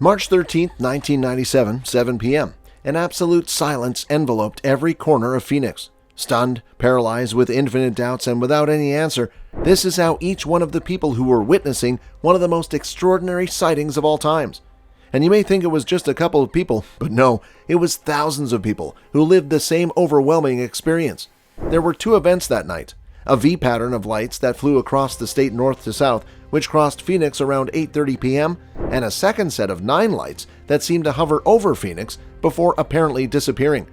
March 13, 1997, 7 p.m. An absolute silence enveloped every corner of Phoenix. Stunned, paralyzed, with infinite doubts, and without any answer, this is how each one of the people who were witnessing one of the most extraordinary sightings of all times. And you may think it was just a couple of people, but no, it was thousands of people who lived the same overwhelming experience. There were two events that night: a V pattern of lights that flew across the state north to south, which crossed Phoenix around 8:30 p.m., and a second set of 9 lights that seemed to hover over Phoenix before apparently disappearing.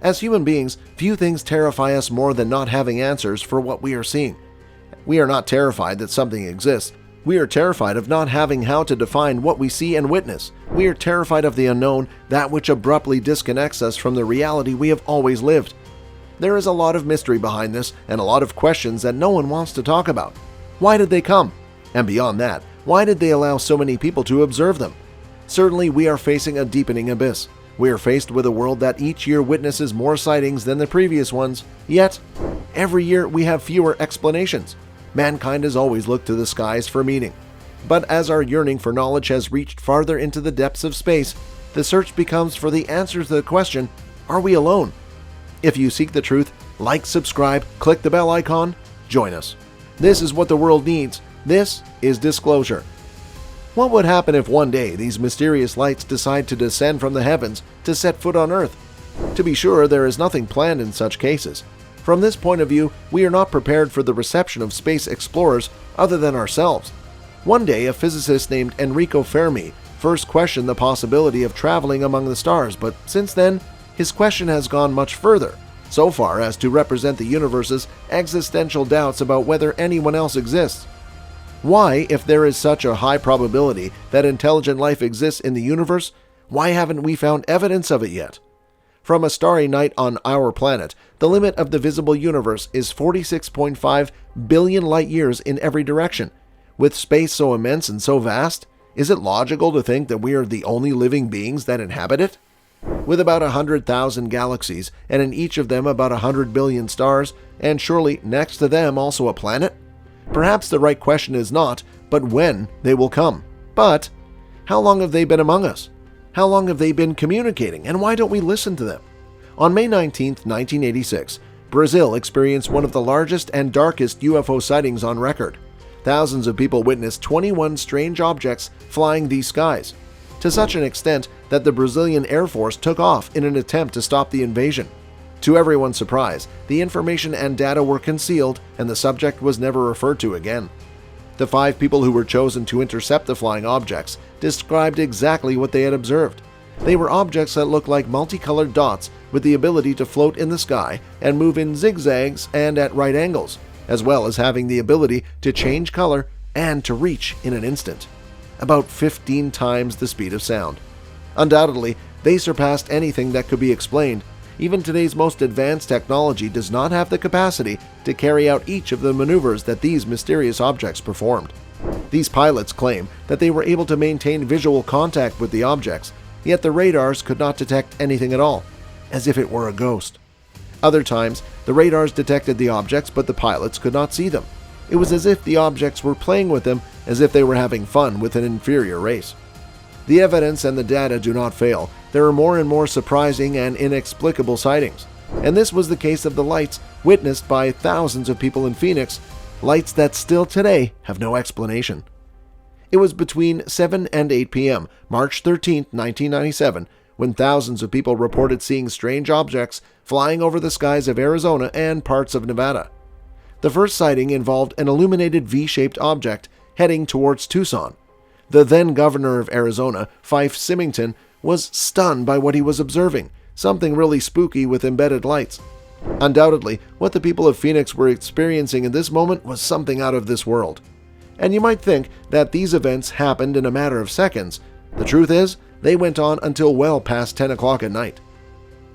As human beings, few things terrify us more than not having answers for what we are seeing. We are not terrified that something exists. We are terrified of not having how to define what we see and witness. We are terrified of the unknown, that which abruptly disconnects us from the reality we have always lived. There is a lot of mystery behind this and a lot of questions that no one wants to talk about. Why did they come? And beyond that, why did they allow so many people to observe them? Certainly, we are facing a deepening abyss. We are faced with a world that each year witnesses more sightings than the previous ones, yet every year we have fewer explanations. Mankind has always looked to the skies for meaning. But as our yearning for knowledge has reached farther into the depths of space, the search becomes for the answer to the question, are we alone? If you seek the truth, like, subscribe, click the bell icon, join us. This is what the world needs. This is disclosure. What would happen if one day these mysterious lights decide to descend from the heavens to set foot on Earth? To be sure, there is nothing planned in such cases. From this point of view, we are not prepared for the reception of space explorers other than ourselves. One day, a physicist named Enrico Fermi first questioned the possibility of traveling among the stars, but since then, his question has gone much further, so far as to represent the universe's existential doubts about whether anyone else exists. Why, if there is such a high probability that intelligent life exists in the universe, why haven't we found evidence of it yet? From a starry night on our planet, the limit of the visible universe is 46.5 billion light-years in every direction. With space so immense and so vast, is it logical to think that we are the only living beings that inhabit it? With about 100,000 galaxies, and in each of them about 100 billion stars, and surely next to them also a planet? Perhaps the right question is not, but when they will come. But how long have they been among us? How long have they been communicating, and why don't we listen to them? On May 19, 1986, Brazil experienced one of the largest and darkest UFO sightings on record. Thousands of people witnessed 21 strange objects flying these skies, to such an extent that the Brazilian Air Force took off in an attempt to stop the invasion. To everyone's surprise, the information and data were concealed and the subject was never referred to again. The 5 people who were chosen to intercept the flying objects described exactly what they had observed. They were objects that looked like multicolored dots with the ability to float in the sky and move in zigzags and at right angles, as well as having the ability to change color and to reach in an instant, about 15 times the speed of sound. Undoubtedly, they surpassed anything that could be explained. Even today's most advanced technology does not have the capacity to carry out each of the maneuvers that these mysterious objects performed. These pilots claim that they were able to maintain visual contact with the objects, yet the radars could not detect anything at all, as if it were a ghost. Other times, the radars detected the objects, but the pilots could not see them. It was as if the objects were playing with them, as if they were having fun with an inferior race. The evidence and the data do not fail. There are more and more surprising and inexplicable sightings. And this was the case of the lights witnessed by thousands of people in Phoenix, lights that still today have no explanation. It was between 7 and 8 p.m., March 13, 1997, when thousands of people reported seeing strange objects flying over the skies of Arizona and parts of Nevada. The first sighting involved an illuminated V-shaped object heading towards Tucson. The then governor of Arizona, Fife Symington, was stunned by what he was observing, something really spooky with embedded lights. Undoubtedly, what the people of Phoenix were experiencing in this moment was something out of this world. And you might think that these events happened in a matter of seconds. The truth is, they went on until well past 10 o'clock at night.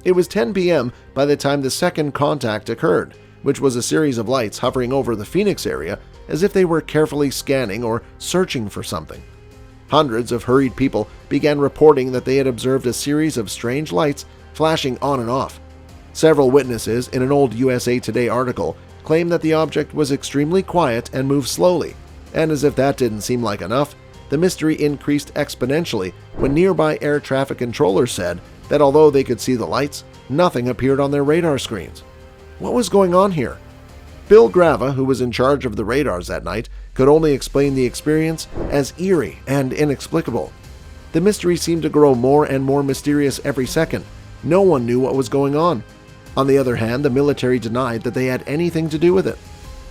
It was 10 p.m. by the time the second contact occurred, which was a series of lights hovering over the Phoenix area as if they were carefully scanning or searching for something. Hundreds of hurried people began reporting that they had observed a series of strange lights flashing on and off. Several witnesses in an old USA Today article claimed that the object was extremely quiet and moved slowly, and as if that didn't seem like enough, the mystery increased exponentially when nearby air traffic controllers said that although they could see the lights, nothing appeared on their radar screens. What was going on here? Bill Grava, who was in charge of the radars that night, could only explain the experience as eerie and inexplicable. The mystery seemed to grow more and more mysterious every second. No one knew what was going on. On the other hand, the military denied that they had anything to do with it.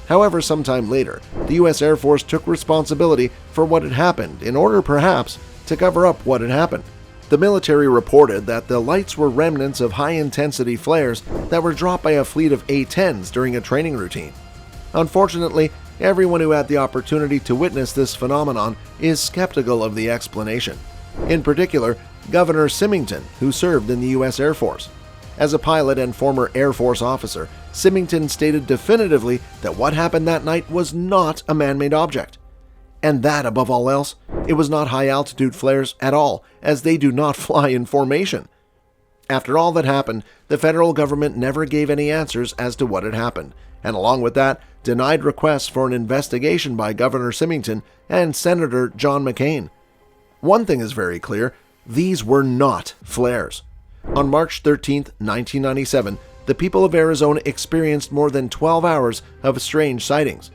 However, sometime later, the U.S. Air Force took responsibility for what had happened in order, perhaps, to cover up what had happened. The military reported that the lights were remnants of high-intensity flares that were dropped by a fleet of A-10s during a training routine. Unfortunately, everyone who had the opportunity to witness this phenomenon is skeptical of the explanation. In particular, Governor Symington, who served in the U.S. Air Force. As a pilot and former Air Force officer, Symington stated definitively that what happened that night was not a man-made object. And that, above all else, it was not high-altitude flares at all, as they do not fly in formation. After all that happened, the federal government never gave any answers as to what had happened, and along with that, denied requests for an investigation by Governor Symington and Senator John McCain. One thing is very clear, these were not flares. On March 13, 1997, the people of Arizona experienced more than 12 hours of strange sightings.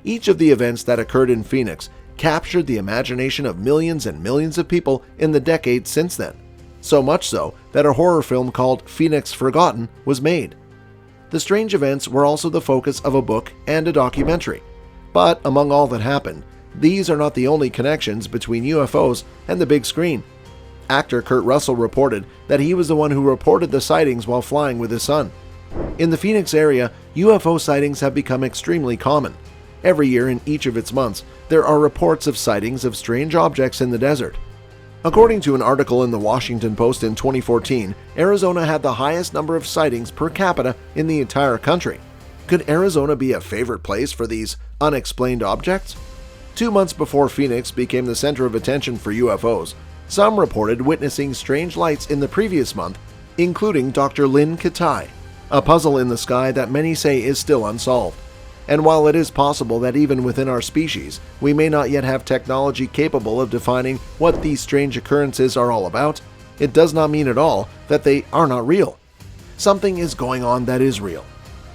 Each of the events that occurred in Phoenix captured the imagination of millions and millions of people in the decades since then, so much so that a horror film called Phoenix Forgotten was made. The strange events were also the focus of a book and a documentary. But among all that happened, these are not the only connections between UFOs and the big screen. Actor Kurt Russell reported that he was the one who reported the sightings while flying with his son. In the Phoenix area, UFO sightings have become extremely common. Every year in each of its months, there are reports of sightings of strange objects in the desert. According to an article in the Washington Post in 2014, Arizona had the highest number of sightings per capita in the entire country. Could Arizona be a favorite place for these unexplained objects? 2 months before Phoenix became the center of attention for UFOs, some reported witnessing strange lights in the previous month, including Dr. Lynn Katai, a puzzle in the sky that many say is still unsolved. And while it is possible that even within our species, we may not yet have technology capable of defining what these strange occurrences are all about, it does not mean at all that they are not real. Something is going on that is real.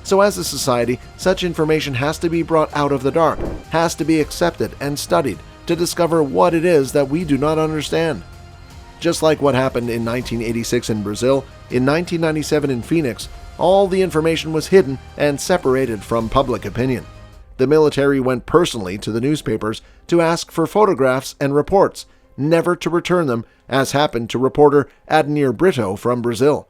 So as a society, such information has to be brought out of the dark, has to be accepted and studied to discover what it is that we do not understand. Just like what happened in 1986 in Brazil, in 1997 in Phoenix, all the information was hidden and separated from public opinion. The military went personally to the newspapers to ask for photographs and reports, never to return them, as happened to reporter Adnir Brito from Brazil.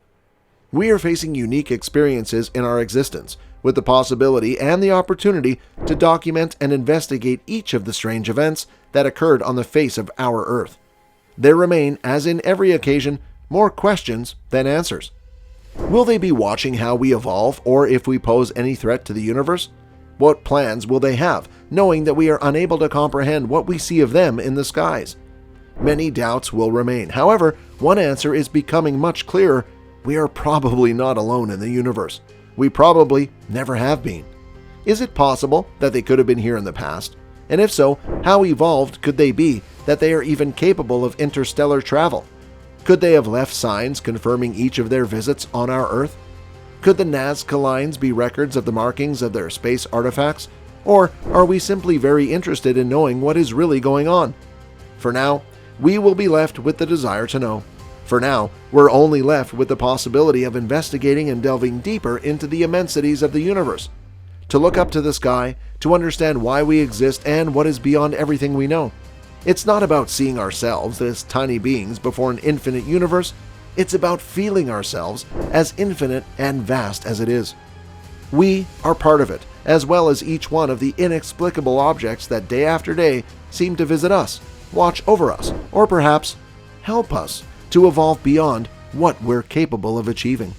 We are facing unique experiences in our existence, with the possibility and the opportunity to document and investigate each of the strange events that occurred on the face of our Earth. There remain, as in every occasion, more questions than answers. Will they be watching how we evolve or if we pose any threat to the universe? What plans will they have, knowing that we are unable to comprehend what we see of them in the skies? Many doubts will remain. However, one answer is becoming much clearer. We are probably not alone in the universe. We probably never have been. Is it possible that they could have been here in the past? And if so, how evolved could they be that they are even capable of interstellar travel? Could they have left signs confirming each of their visits on our Earth? Could the Nazca lines be records of the markings of their space artifacts? Or are we simply very interested in knowing what is really going on? For now, we will be left with the desire to know. For now, we're only left with the possibility of investigating and delving deeper into the immensities of the universe. To look up to the sky, to understand why we exist and what is beyond everything we know. It's not about seeing ourselves as tiny beings before an infinite universe. It's about feeling ourselves as infinite and vast as it is. We are part of it, as well as each one of the inexplicable objects that day after day seem to visit us, watch over us, or perhaps help us to evolve beyond what we're capable of achieving.